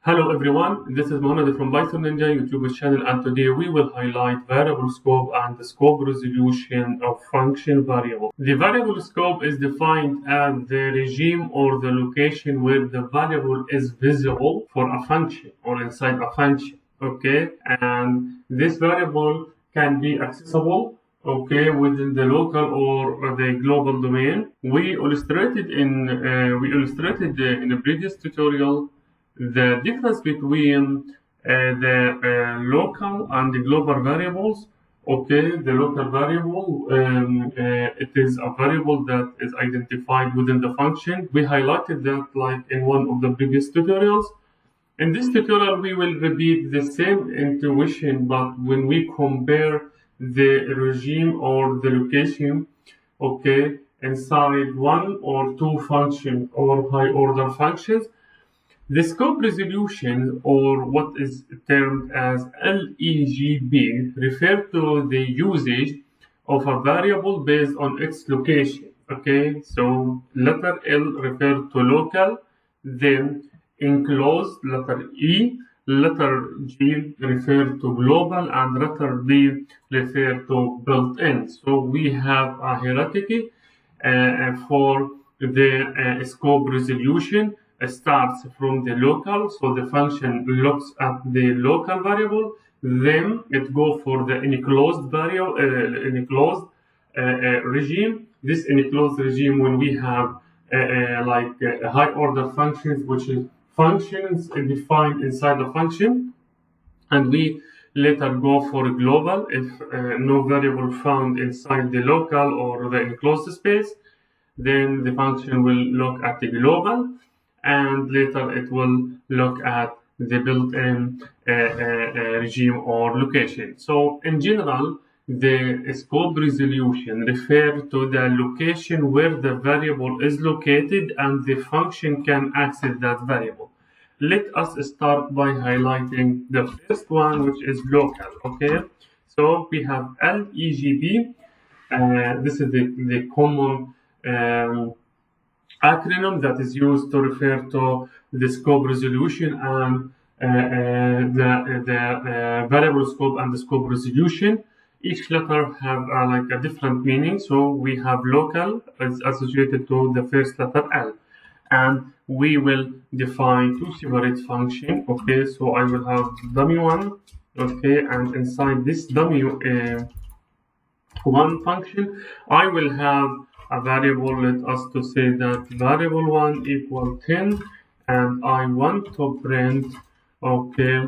Hello everyone, this is Mohammed from Python Ninja YouTube channel, and today we will highlight variable scope and the scope resolution of function variable. The variable scope is defined as the regime or the location where the variable is visible for a function or inside a function. Okay, and this variable can be accessible within the local or the global domain. We illustrated in the previous tutorial the difference between the local and the global variables. Okay, the local variable, it is a variable that is identified within the function. We highlighted that like in one of the previous tutorials. In this tutorial, we will repeat the same intuition, but when we compare the regime or the location, okay, inside one or two functions or high order functions. The scope resolution, or what is termed as LEGB, refers to the usage of a variable based on its location. Okay, so letter L refers to local, then enclosed, letter E, letter G refers to global, and letter B refers to built-in. So we have a hierarchy for the scope resolution. Starts from the local, so the function looks at the local variable, then it goes for the enclosed variable, regime. This enclosed regime, when we have high order functions, which is functions defined inside the function, and we later go for global if no variable found inside the local or the enclosed space, then the function will look at the global, and later it will look at the built-in regime or location. So in general, the scope resolution refers to the location where the variable is located and the function can access that variable. Let us start by highlighting the first one, which is local. Okay, so we have LEGB. This is the common acronym that is used to refer to the scope resolution and the variable scope and the scope resolution. Each letter have like a different meaning. So we have local is associated to the first letter L, and we will define two separate functions. Okay, so I will have dummy one. Okay, and inside this dummy one function, I will have a variable. Let us to say that variable 1 equal 10, and I want to print the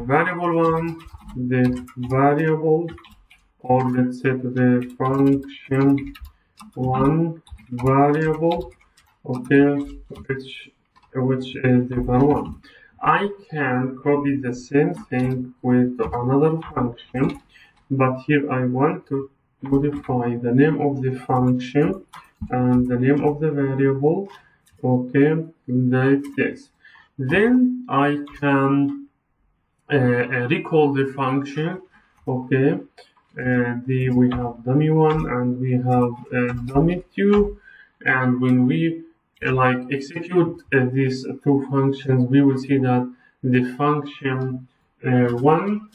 variable 1, the variable, or let's say the function 1 variable, which is the var1. I can copy the same thing with another function, but here I want to modify the name of the function and the name of the variable, like this. Then I can recall the function. We have dummy 1 and we have dummy 2, and when we execute these two functions, we will see that the function 1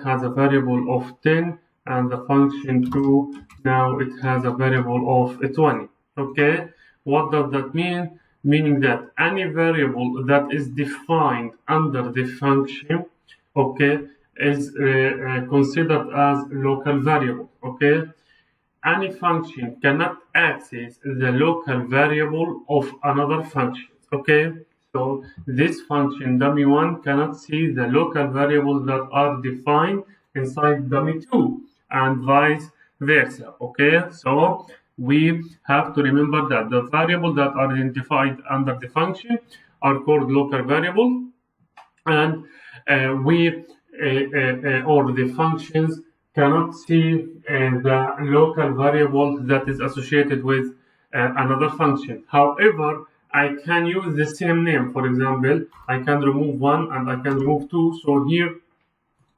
has a variable of 10, and the function 2 now it has a variable of 20. Okay, what does that mean? Meaning that any variable that is defined under the function is considered as local variable. Any function cannot access the local variable of another function. So this function dummy 1 cannot see the local variables that are defined inside dummy 2, and vice versa. So we have to remember that the variables that are identified under the function are called local variables, and or the functions cannot see the local variable that is associated with another function. However, I can use the same name. For example, I can remove 1 and I can remove 2. So here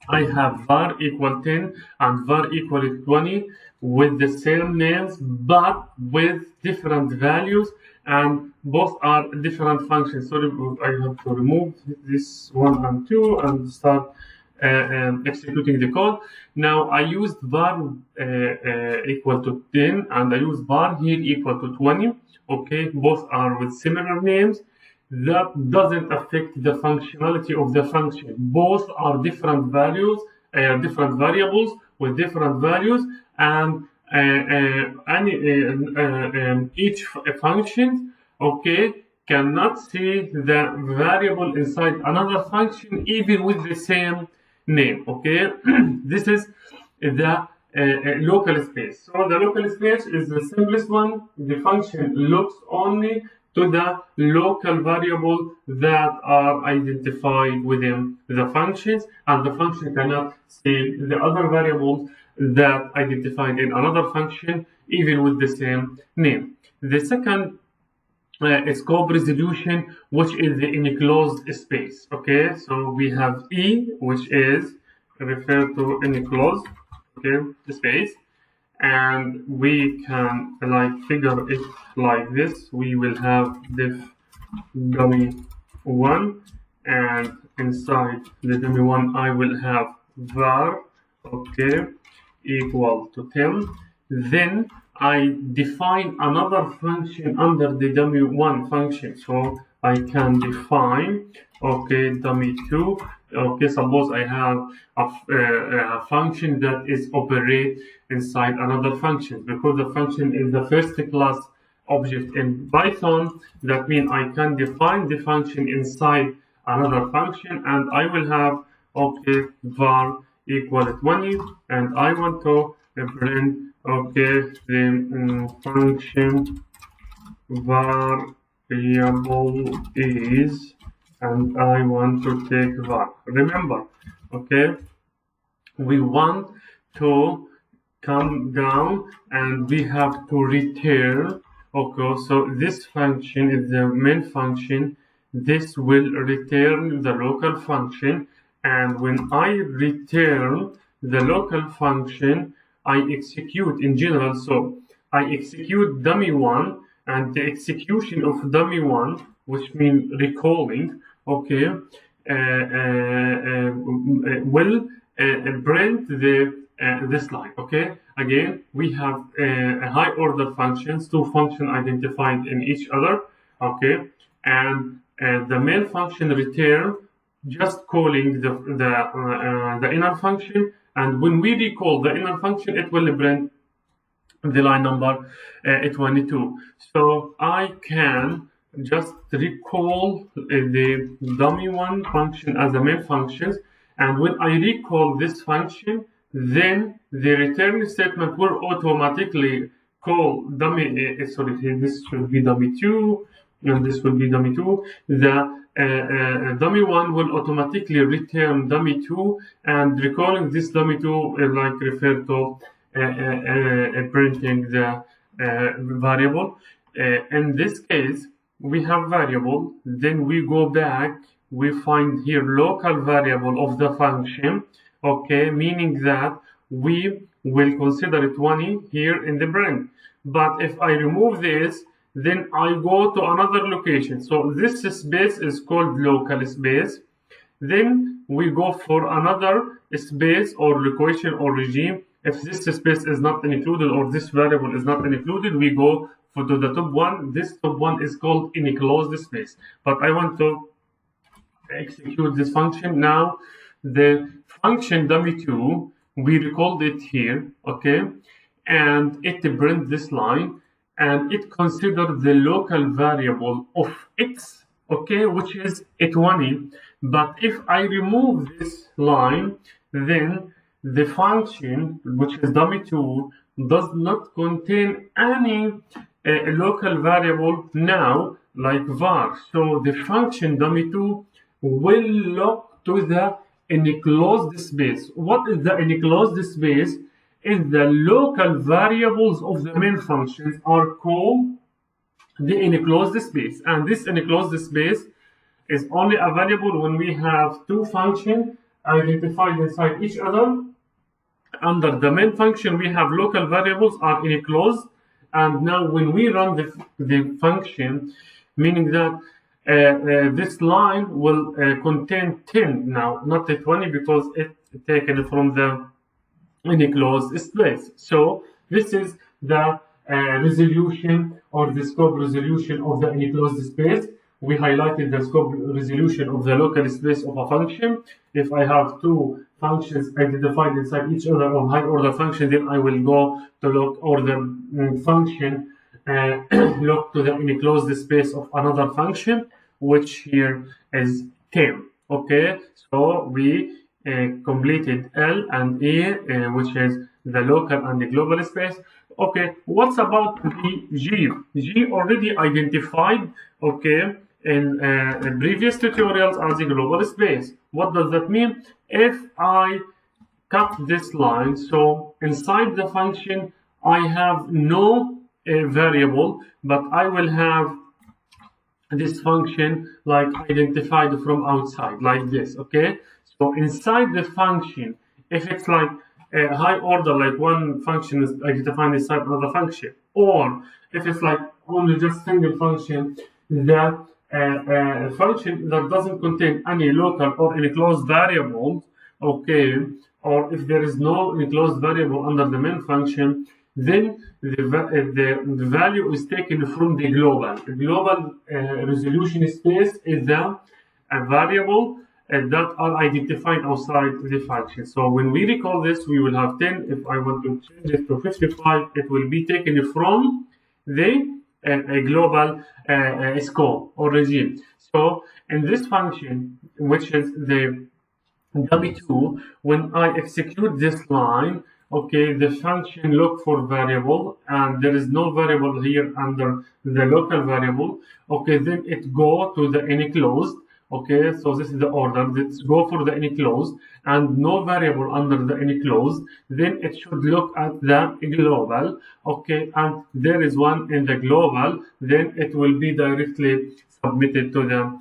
I have var equal 10 and var equal 20 with the same names, but with different values and both are different functions. Sorry, I have to remove this 1 and 2 and start executing the code. Now I used var equal to 10 and I used var here equal to 20. Okay, both are with similar names. That doesn't affect the functionality of the function. Both are different values, different variables with different values, and each function, okay, cannot see the variable inside another function even with the same name. Okay, this is the local space. So the local space is the simplest one. The function looks only to the local variable that are identified within the functions, and the function cannot see the other variables that identified in another function even with the same name. The second scope resolution, which is the enclosed space. Okay, so we have E, which is referred to enclosed, okay, space, and we can like figure it like this. We will have diff dummy1, and inside the dummy1 I will have var, okay, equal to 10. Then I define another function under the dummy1 function. So I can define, okay, dummy2. Okay, suppose I have a function that is operate inside another function. Because the function is the first class object in Python, that means I can define the function inside another function, and I will have, okay, var equal to 20, and I want to print, okay, the function variable is, and I want to take var. Remember, okay, we want to come down and we have to return. Okay, so this function is the main function. This will return the local function, and when I return the local function, I execute in general. So I execute dummy1, and the execution of dummy1, which means recalling, okay, will print this line. Okay, again we have a high order functions, two functions identified in each other. Okay, and the main function return just calling the inner function, and when we recall the inner function, it will print the line number 22. So I can just recall the dummy1 function as the main functions, and when I recall this function, then the return statement will automatically call dummy. Sorry, this should be dummy2, and this will be dummy2. The dummy1 will automatically return dummy2, and recalling this dummy2 like refer to printing the variable. In this case, we have variable, then we go back, we find here local variable of the function, okay, meaning that we will consider 20 here in the print. But if I remove this, then I go to another location. So this space is called local space. Then we go for another space or location or regime. If this space is not included or this variable is not included, we go to the top one. This top one is called enclosed space. But I want to execute this function now. The function dummy2, we recalled it here, okay, and it prints this line, and it considers the local variable of x, okay, which is 20. But if I remove this line, then the function, which is dummy2, does not contain any local variable now, like var. So the function dummy2 will look to the enclosed space. What is the enclosed space? Is the local variables of the main functions are called the enclosed space, and this enclosed space is only available when we have two functions identified inside each other. Under the main function, we have local variables are enclosed, And now when we run the function, meaning that this line will contain 10 now, not the 20, because it's taken from the enclosed space. So this is the resolution or the scope resolution of the enclosed space. We highlighted the scope resolution of the local space of a function. If I have two functions identified inside each other on high order function, then I will go to look order function look to the enclosed space of another function, which here is 10. Okay, so we completed L and E, which is the local and the global space. Okay, what's about the G? G already identified, okay, in previous tutorials as a global space. What does that mean? If I cut this line, so inside the function I have no variable, but I will have this function like identified from outside, like this. Okay, so inside the function, if it's like a high order, like one function is identified inside another function, or if it's like only just single function, that function that doesn't contain any local or enclosed variables, okay, or if there is no enclosed variable under the main function, then the value is taken from the global. The global resolution space is the variable that are identified outside the function. So when we recall this, we will have 10. If I want to change it to 55, it will be taken from the global scope or regime. So in this function, which is the W2, when I execute this line, okay, the function look for variable, and there is no variable here under the local variable. Okay, then it go to the enclosed. Okay, so this is the order. Let's go for the enclosed and no variable under the enclosed. Then it should look at the global. Okay, and there is one in the global. Then it will be directly submitted to the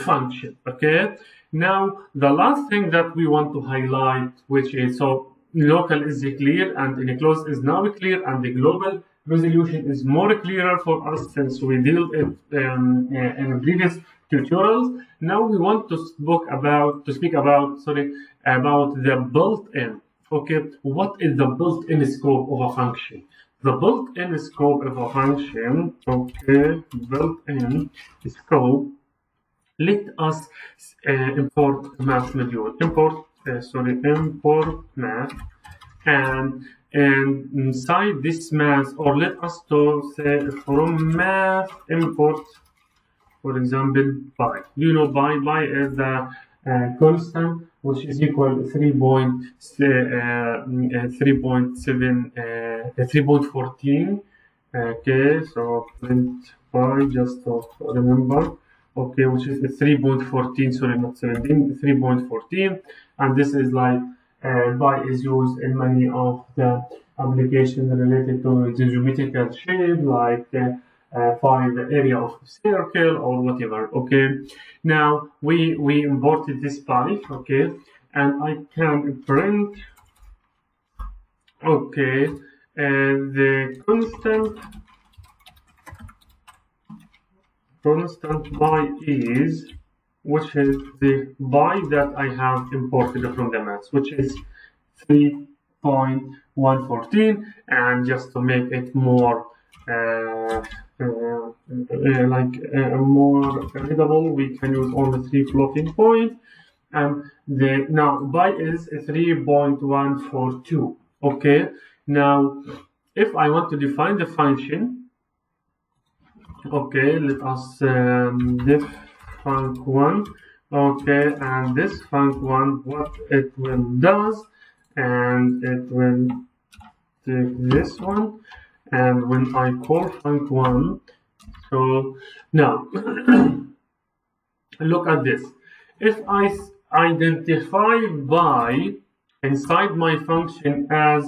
function. Okay. Now the last thing that we want to highlight, which is so local is clear and enclosed is now clear, and the global resolution is more clearer for us since we dealt it in previous tutorials. Now we want to speak about the built-in. Okay, what is the built-in scope of a function? The built-in scope of a function, okay, built-in scope. Let us import math module. Import math, and inside this math, or let us to say from math import, for example, pi. You know, pi is the constant, which is equal 3.14. Okay, so print pi just to remember. Okay, which is 3.14, sorry, not 17, 3.14, and this is like pi is used in many of the applications related to the geometrical shape, like find the area of a circle or whatever. Okay, now we imported this pi, okay, and I can print, okay, the constant pi is, which is the pi that I have imported from the math, which is 3.114, and just to make it more more readable, we can use only 3 floating points, and now pi is 3.142. Okay, now if I want to define the function, okay, let us def func1, okay, and this func1, what it will does, and it will take this one, and when I call func1, so now look at this. If I identify pi inside my function as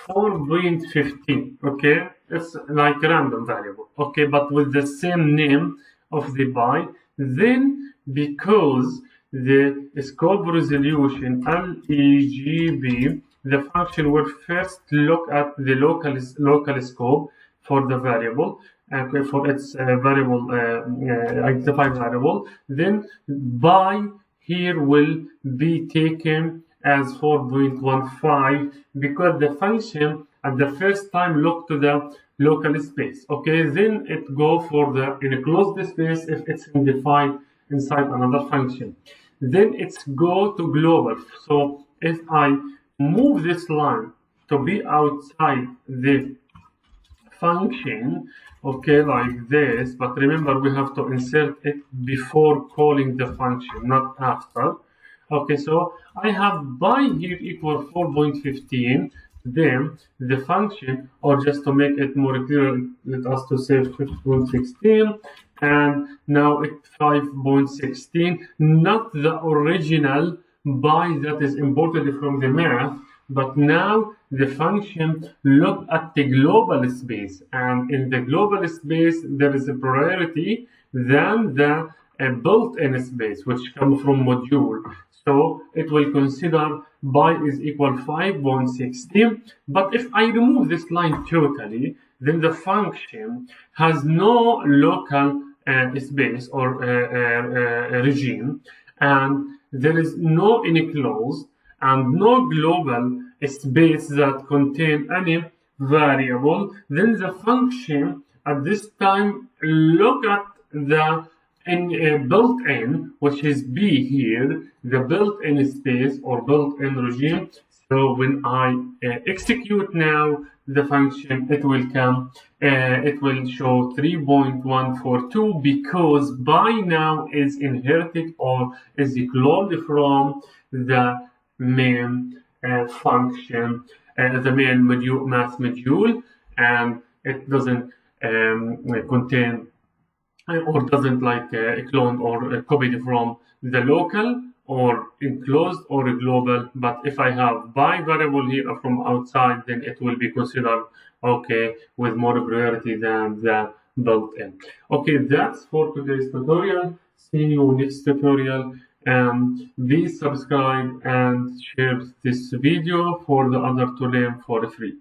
4.15, okay, it's like a random variable, okay, but with the same name of the pi, then because the scope resolution LEGB, the function will first look at the local scope. for the variable, for its variable identified variable, then by here will be taken as 4.15 because the function at the first time look to the local space. Okay, then it go for the enclosed space if it's defined inside another function. Then it's go to global. So if I move this line to be outside the function, okay, like this, but remember we have to insert it before calling the function, not after. Okay, so I have by here equal 4.15, then the function, or just to make it more clear, let us to say 5.16, and now it's 5.16, not the original by that is imported from the math, but now the function look at the global space, and in the global space there is a priority than the built-in space which comes from module. So it will consider by is equal 5.16, but if I remove this line totally, then the function has no local space or regime, and there is no enclosed and no global space that contain any variable. Then the function at this time look at the built-in, which is B here, the built-in space or built-in regime. So when I execute now the function, it will come, it will show 3.142 because by now is inherited or is cloned from the main function, the main module, math module, and it doesn't contain or doesn't like clone or copied from the local or enclosed or global. But if I have by variable here from outside, then it will be considered okay with more priority than the built-in. Okay, that's for today's tutorial. See you next tutorial, and please subscribe and share this video for the other to learn for free.